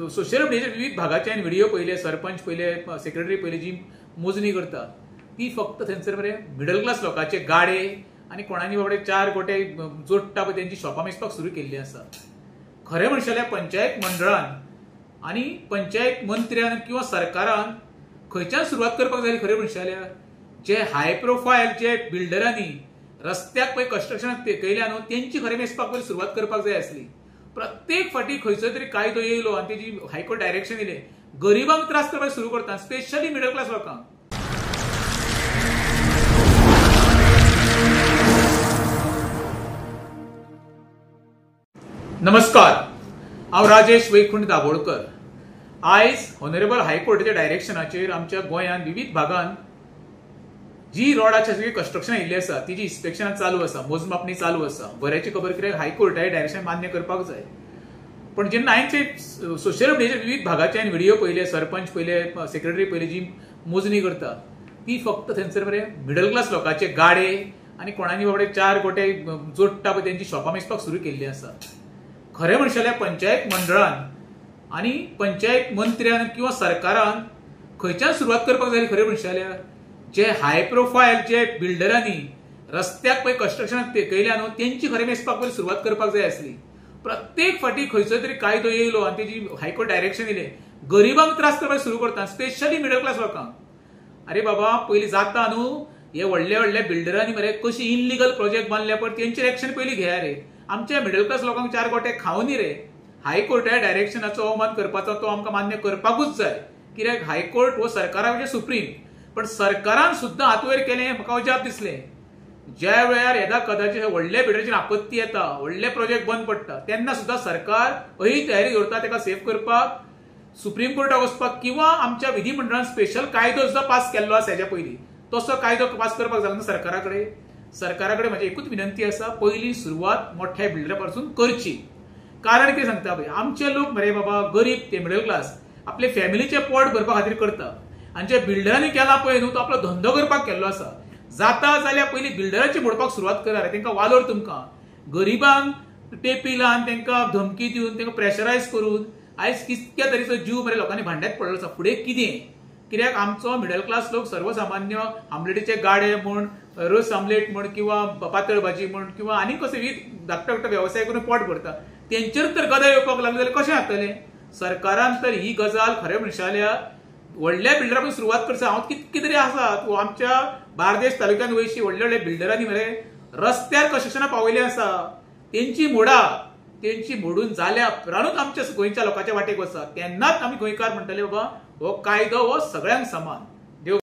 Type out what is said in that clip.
Social मिडियाचे विविध भागाचे video पहिले, सरपंच पहिले, सेक्रेटरी पहिले, जी मोजणी करता ती फक्त थंयसर बरे मिडल क्लास लोकांचे गाडे आणि कोणानी बाबडे 4 गोटे जोडटा पळय त्यांची शॉपां मेजपाक सुरू केल्ली आसा. खरें म्हणशें जाल्यार पंचायत मंडळान आनी पंचायत मंत्र्यान किंवा सरकारान खंयच्यान सुरवात करपाक जाय. खरें म्हणशें जाल्यार जे हाय प्रोफायल जे बिल्डरांनी रस्त्याक पळय कन्स्ट्रक्शनाक केल्या न्हू तेंची खरें मेजपाक पयलीं सुरवात करपाक जाय आसली. प्रत्येक फाटी खंयचो तरी कायदो येयलो आनी तेजी हायकोर्ट डायरेक्शन दिलें गरिबांक त्रास करपाक सुरू करता, स्पेशली मिडल क्लास लोकांक. नमस्कार, हांव राजेश वैकुंठ दाबोळकर. आयज ऑनरेबल हायकोर्टाच्या डायरेक्शनाचेर आमच्या गोंयांत विविध भागांत जी रोडाचे सगळी कन्स्ट्रक्शन येयल्ली आसा तिची इन्स्पेक्शनां चालू आसा, मोजमापणी चालू आसा. बऱ्याची खबर कित्याक हायकोर्टाचे डायरेक्शन मान्य करपाक जाय. पण जेन्ना हांवें सोशल मिडियाचे विविध भागाचे व्हिडिओ पहिले, सरपंच पहिले, सेक्रेटरी पहिले, जी मोजणी करता ती फक्त थंयसर बरे मिडल क्लास लोकांचे गाडे आनी कोणानी बाबडे 4 गोटे जोडटा पळय त्यांची शॉपां मेजपाक सुरू केल्ली आसा. खरें म्हणशें जाल्यार पंचायत मंडळान आनी पंचायत मंत्र्यान किंवा सरकारान खंयच्यान सुरवात करपाक जाय. खरें म्हणशें जाल्यार जे हाय प्रोफायल जे बिल्डरांनी रस्त्याक पळय कन्स्ट्रक्शनाक केल्या न्हू तेंची खरें मेजपाक पयलीं सुरवात करपाक जाय आसली. प्रत्येक फाटी खंयचो तरी कायदो येयलो आनी तेजी हायकोर्ट डायरेक्शन दिलें गरिबांक त्रास करपाक सुरू करता, स्पेशली मिडल क्लास लोकांक. अरे बाबा, पयलीं जाता न्हू हे व्हडल्या व्हडल्या बिल्डरांनी मरे कशी इनलिगल प्रोजेक्ट बांदल्या पळय तेंचेर एक्शन पयलीं घेया रे. आमच्या मिडल क्लास लोकांक 4 गोटे खावनी रे. हायकोर्टा डायरेक्शनाचो अवमान करपाचो तो आमकां मान्य करपाकूच जाय. कित्याक हायकोर्ट हो सरकाराचे सुप्रीम. पण सरकारान सुद्दां हात वयर केलें म्हाका अजाप दिसलें. ज्या वेळार येदा कदाचित व्हडल्या बिल्डरांचेर आपत्ती येता, व्हडले प्रोजेक्ट बंद पडटा, तेन्ना सुद्दां सरकार अही तयारी करता ताका सेफ करपाक, सुप्रीम कोर्टाक वचपाक किंवा आमच्या विधिमंडळान स्पेशल कायदो सुद्दां पास केल्लो आसा हेच्या पयलीं. तसो कायदो पास करपाक जालो ना सरकारा कडेन म्हजी एकूच विनंती आसा, पयली सुरवात मोठ्या बिल्डरा पासून करची. कारण कितें सांगता पळय, आमचे लोक मरे बाबा गरीब ते मिडल क्लास आपले फॅमिलीचे पोट भरपा खातीर करता. आनी जे बिल्डरांनी केला पळय न्हू तो आपलो धंदो करपाक केल्लो आसा. जाता जाल्यार पयली बिल्डरांची मोडपाक सुरवात करा रे. तांकां वालोर तुमकां गरीबांक टेपी लावन तांकां धमकी दिवन तांकां प्रेशरायज करून आयज कितक्या तरेचो जीव मरे लोकांनी भांड्यात पडलो आसा. फुडें कितें? कित्याक आमचो मिडल क्लास लोक सर्वसामान्य आमलेटीचे गाडे म्हण, रोस आमलेट म्हण किंवा पातळ भाजी म्हण किंवा आनी कशे विविध धाकटो धाकटो वेवसाय करून पोट भरता. तेंचेर तर गदा येवपाक लागले जाल्यार कशें जातलें? सरकारान तर ही गजाल खरें म्हणशें जाल्यार व्हडल्या बिल्डरांक सुरवात करता. हांव कितके तरी आसा आमच्या बार्देस तालुक्यात वयशी व्हडले व्हडले बिल्डरांनी मरे रस्त्यार कन्स्ट्रक्शनां पावयल्लीं आसा. तेंची मोडून जाल्या उपरांतूच आमच्या गोंयच्या लोकांच्या वाटेक वचत. तेन्नाच आमी गोंयकार म्हणटले बाबा हो कायदो हो सगळ्यांक समान.